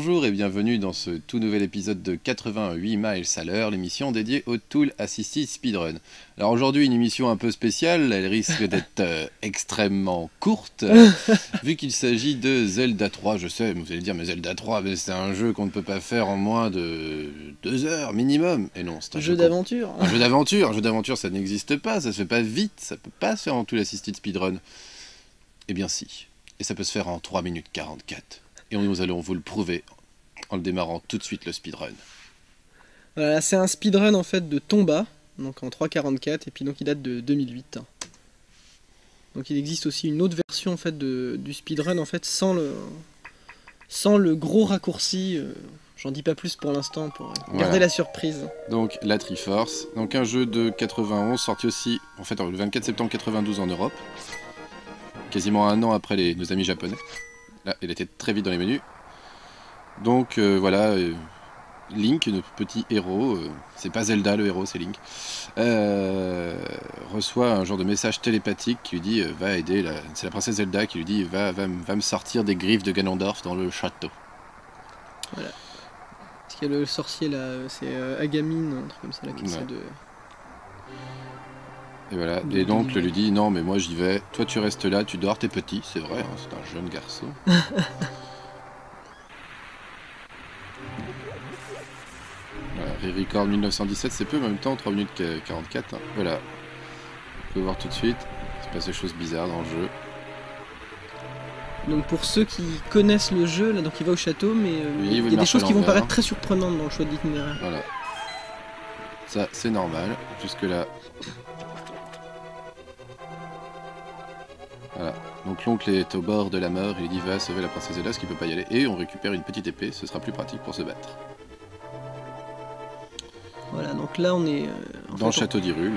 Bonjour et bienvenue dans ce tout nouvel épisode de 88 miles à l'heure, l'émission dédiée au Tool Assisted Speedrun. Alors aujourd'hui une émission un peu spéciale, elle risque d'être extrêmement courte, vu qu'il s'agit de Zelda 3. Je sais, vous allez dire mais Zelda 3, mais c'est un jeu qu'on ne peut pas faire en moins de 2 heures minimum. Et non, c'est un jeu d'aventure. Un jeu d'aventure ça n'existe pas, ça se fait pas vite, ça peut pas se faire en Tool Assisted Speedrun. Eh bien si, et ça peut se faire en 3 minutes 44. Et nous allons vous le prouver en le démarrant tout de suite le speedrun. Voilà, c'est un speedrun en fait de Tomba, donc en 3.44, et puis donc il date de 2008. Donc il existe aussi une autre version en fait du speedrun en fait sans le gros raccourci. J'en dis pas plus pour l'instant pour garder la surprise. Donc la Triforce, donc un jeu de 91 sorti aussi en fait le 24 septembre 92 en Europe, quasiment un an après nos amis japonais. Là, il était très vite dans les menus. Donc voilà, Link, notre petit héros, c'est pas Zelda le héros, c'est Link, reçoit un genre de message télépathique qui lui dit va aider, c'est la princesse Zelda qui lui dit va me sortir des griffes de Ganondorf dans le château. Voilà. Parce qu'il y a le sorcier là, c'est Agamine, un truc comme ça là qui essaie de... Et voilà, et donc lui dit non mais moi j'y vais, toi tu restes là, tu dors, t'es petit, c'est vrai, hein, c'est un jeune garçon. Voilà, Record 1917, c'est peu, en même temps 3 minutes 44, hein. Voilà. On peut voir tout de suite, il se passe des choses bizarres dans le jeu. Donc pour ceux qui connaissent le jeu, là, donc il va au château, mais oui, il y a des choses qui vont paraître très surprenantes dans le choix de l'itinéraire. Voilà. Ça c'est normal, jusque là. Voilà, donc l'oncle est au bord de la mort, il dit va sauver la princesse Zelda, ce qui peut pas y aller, et on récupère une petite épée, ce sera plus pratique pour se battre. Voilà, donc là on est... dans le château d'Hyrule.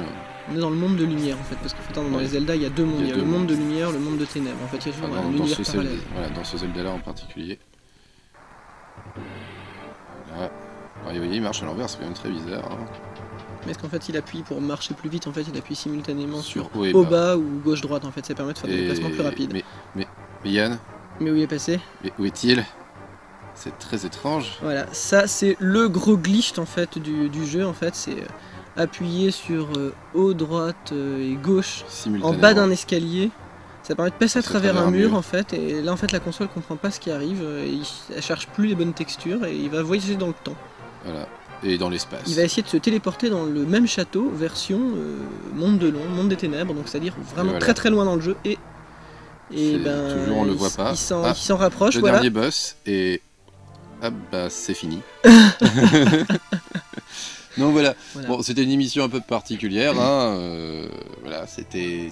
On est dans le monde de lumière en fait, parce que dans les Zelda il y a deux mondes, il y a le monde de lumière, le monde de ténèbres, en fait il y a toujours un univers parallèle. Voilà, dans ce Zelda là en particulier. Voilà. Alors, vous voyez, il marche à l'envers, c'est quand même très bizarre. Hein. Mais est-ce qu'en fait il appuie pour marcher plus vite, en fait il appuie simultanément sur haut et bas ou gauche-droite, en fait ça permet de faire des déplacements plus rapides. Mais Yann, mais où il est passé? Mais où est-il? C'est très étrange. Voilà, ça c'est le gros glitch en fait du jeu, en fait c'est appuyer sur haut, droite et gauche en bas d'un escalier. Ça permet de passer à travers un mur en fait, et là en fait la console comprend pas ce qui arrive, elle cherche plus les bonnes textures et il va voyager dans le temps. Voilà. Et dans l'espace. Il va essayer de se téléporter dans le même château, version monde de l'ombre, monde des ténèbres, donc c'est-à-dire vraiment très très loin dans le jeu, et ben toujours on le voit pas. Il s'en rapproche, le dernier boss, et hop, bah c'est fini. Donc voilà. Bon, c'était une émission un peu particulière, hein. Voilà, c'était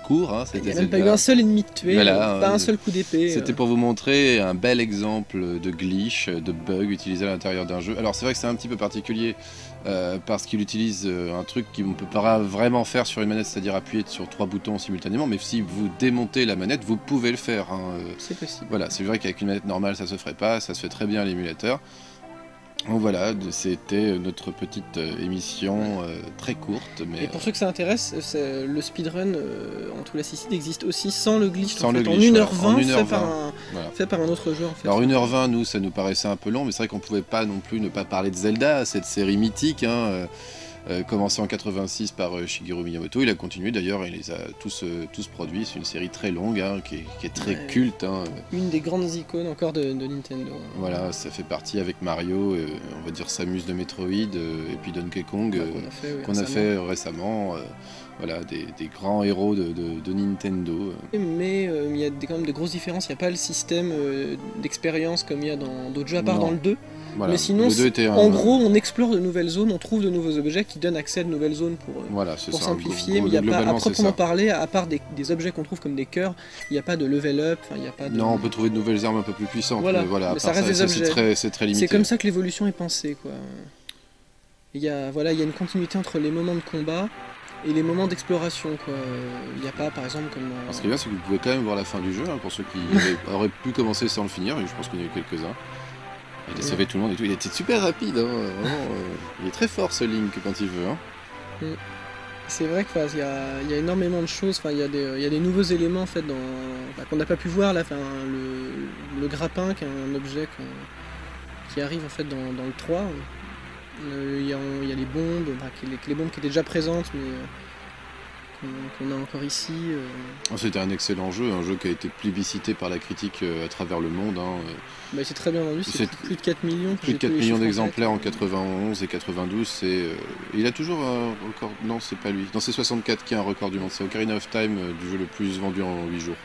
court, hein. Il n'y a même pas eu un seul ennemi de tué, voilà, pas un seul coup d'épée. C'était pour vous montrer un bel exemple de glitch, de bug utilisé à l'intérieur d'un jeu. Alors c'est vrai que c'est un petit peu particulier parce qu'il utilise un truc qu'on ne peut pas vraiment faire sur une manette, c'est-à-dire appuyer sur 3 boutons simultanément, mais si vous démontez la manette, vous pouvez le faire. Hein. C'est possible. Voilà, c'est vrai qu'avec une manette normale, ça se ferait pas, ça se fait très bien à l'émulateur. Donc voilà, c'était notre petite émission très courte. Mais et pour ceux que ça intéresse, le speedrun en Tool Assisted existe aussi sans le glitch, sans en, le fait, glitch, en 1h20 fait par un autre jeu. En fait. Alors 1h20, nous, ça nous paraissait un peu long, mais c'est vrai qu'on pouvait pas non plus ne pas parler de Zelda, cette série mythique, hein, commencé en 86 par Shigeru Miyamoto. Il a continué d'ailleurs, il les a tous produits. C'est une série très longue, hein, qui est très culte. Hein. Une des grandes icônes encore de Nintendo. Voilà, ça fait partie avec Mario, on va dire Samus de Metroid, et puis Donkey Kong, qu'on a fait récemment. Voilà, des grands héros de Nintendo. Mais il y a quand même de grosses différences. Il n'y a pas le système d'expérience comme il y a dans d'autres jeux, à part dans le 2. Voilà. Mais sinon, en gros, on explore de nouvelles zones, on trouve de nouveaux objets qui donnent accès à de nouvelles zones pour simplifier. Mais il n'y a pas, à proprement parler, à part des objets qu'on trouve comme des cœurs, il n'y a pas de level up. Y a pas de... Non, on peut trouver de nouvelles armes un peu plus puissantes. Voilà, mais ça reste des objets. C'est très limité. C'est comme ça que l'évolution est pensée, quoi. Il y a une continuité entre les moments de combat et les moments d'exploration, quoi. Il n'y a pas, par exemple, comme... Ce qui est bien, c'est que vous pouvez quand même voir la fin du jeu, hein, pour ceux qui auraient pu commencer sans le finir, et je pense qu'il y en a eu quelques-uns. Il a sauvé tout le monde et tout. Il a été super rapide, hein, vraiment, il est très fort ce Link quand il veut. Hein. C'est vrai qu'il y a énormément de choses, il y a des nouveaux éléments en fait qu'on n'a pas pu voir là, le grappin qui est un objet qui arrive en fait dans le 3. Il y a les bombes, les bombes qui étaient déjà présentes mais qu'on a encore ici. C'était un excellent jeu, un jeu qui a été plébiscité par la critique à travers le monde. C'est très bien vendu, c'est plus de 4 millions. Plus de 4 millions d'exemplaires en 91 et 92. Il a toujours un record. Non, c'est pas lui. Non, c'est 64 qui a un record du monde. C'est Ocarina of Time, du jeu le plus vendu en 8 jours.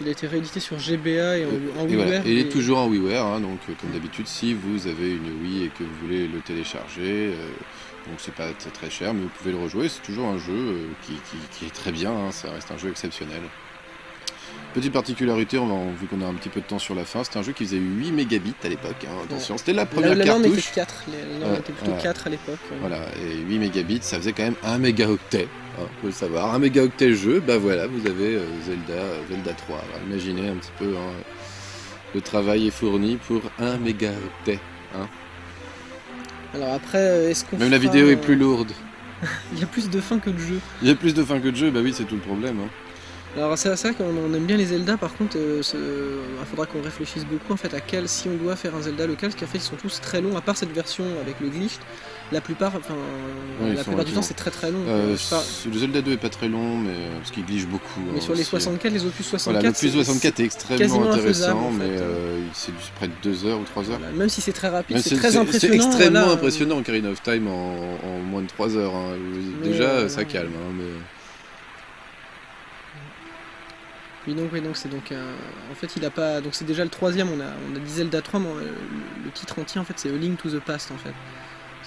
Il a été réédité sur GBA et en WiiWare. Voilà. Et il est toujours en WiiWare, donc comme d'habitude, si vous avez une Wii et que vous voulez le télécharger, donc c'est pas très cher, mais vous pouvez le rejouer. C'est toujours un jeu qui est très bien, ça reste un jeu exceptionnel. Petite particularité, vu qu'on a un petit peu de temps sur la fin, c'était un jeu qui faisait 8 mégabits à l'époque. Attention, c'était la première cartouche. La norme était 4, la norme était plutôt 4 à l'époque. Voilà, et 8 mégabits, ça faisait quand même 1 mégaoctet. Faut le savoir, 1 mégaoctet jeu, voilà, vous avez Zelda 3. Alors, imaginez un petit peu, le travail est fourni pour 1 mégaoctet. Alors après, est-ce qu'on Même la vidéo est plus lourde. Il y a plus de fins que de jeu. Il y a plus de fins que de jeu, oui, c'est tout le problème. Alors c'est vrai qu'on aime bien les Zelda, par contre il faudra qu'on réfléchisse beaucoup en fait à si on doit faire un Zelda local, parce qu'en fait ils sont tous très longs, à part cette version avec le glitch, la plupart du temps c'est très long. Le Zelda 2 est pas très long, mais parce qu'il glitch beaucoup. Mais sur les 64, les opus 64, voilà, l'opus 64 est extrêmement intéressant, mais c'est près de 2 heures ou 3 heures. Voilà, même si c'est très rapide, c'est très impressionnant. C'est extrêmement impressionnant Ocarina of Time en moins de 3 heures. Déjà ça calme. Donc c'est en fait il a pas, donc c'est déjà le troisième, on a dit Zelda 3, mais le titre entier en fait c'est A Link to the Past en fait.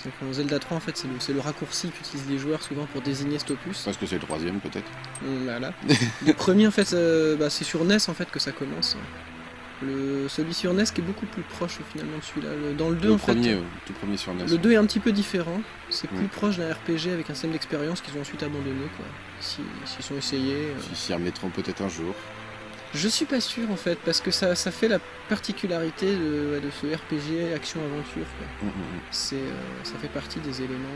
Donc en Zelda 3 en fait c'est le raccourci qu'utilisent les joueurs souvent pour désigner cet opus. Parce que c'est le troisième peut-être. Voilà. Le premier en fait c'est sur NES en fait que ça commence. Celui sur NES qui est beaucoup plus proche finalement de celui-là. Dans le 2 tout premier sur NES. Le 2 est un petit peu différent, c'est plus proche d'un RPG avec un système d'expérience qu'ils ont ensuite abandonné s'ils sont essayés. Ils s'y remettront peut-être un jour. Je suis pas sûr en fait, parce que ça fait la particularité de ce RPG action-aventure. Ça fait partie des éléments.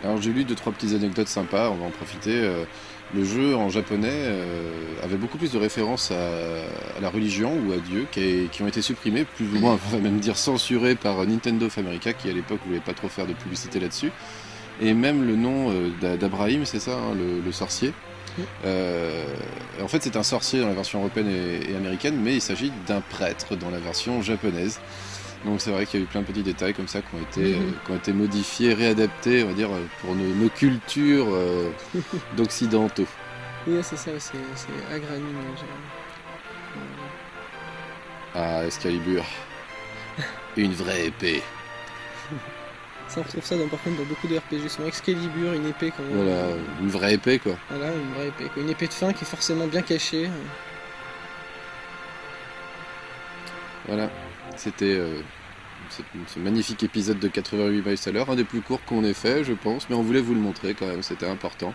Alors j'ai lu 2-3 petites anecdotes sympas, on va en profiter. Le jeu en japonais avait beaucoup plus de références à la religion ou à Dieu qui ont été supprimées, plus ou moins, on va même dire censurées par Nintendo of America qui à l'époque voulait pas trop faire de publicité là-dessus. Et même le nom d'Abraham, c'est ça, le sorcier. En fait c'est un sorcier dans la version européenne et américaine, mais il s'agit d'un prêtre dans la version japonaise. Donc c'est vrai qu'il y a eu plein de petits détails comme ça qui ont été modifiés, réadaptés, on va dire, pour nos cultures d'occidentaux. Oui, c'est ça, c'est Agrani. Ah, Excalibur. Une vraie épée. Ça, on retrouve ça par contre dans beaucoup de RPG. Son Excalibur, une épée quand même. Voilà, une vraie épée quoi. Voilà, une vraie épée. Une épée de fin qui est forcément bien cachée. Voilà, c'était ce magnifique épisode de 88 miles à l'heure, un des plus courts qu'on ait fait je pense, mais on voulait vous le montrer quand même, c'était important.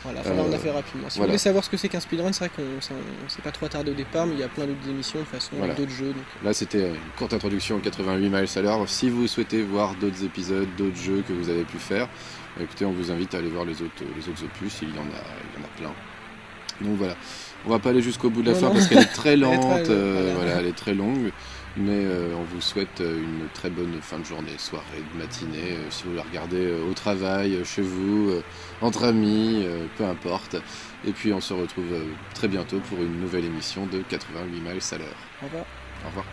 Voilà, on a fait rapidement. Si vous voulez savoir ce que c'est qu'un speedrun, c'est vrai qu'on s'est pas trop attardé au départ, mais il y a plein d'autres émissions de façon, d'autres jeux. Donc... Là c'était une courte introduction à 88 miles à l'heure. Si vous souhaitez voir d'autres épisodes, d'autres jeux que vous avez pu faire, écoutez, on vous invite à aller voir les autres opus, il y en a plein. Donc voilà, on va pas aller jusqu'au bout de la fin parce qu'elle est très lente, elle est très longue. Mais on vous souhaite une très bonne fin de journée, soirée, matinée, si vous la regardez au travail, chez vous, entre amis, peu importe. Et puis on se retrouve très bientôt pour une nouvelle émission de 88 miles à l'heure. Au revoir. Au revoir.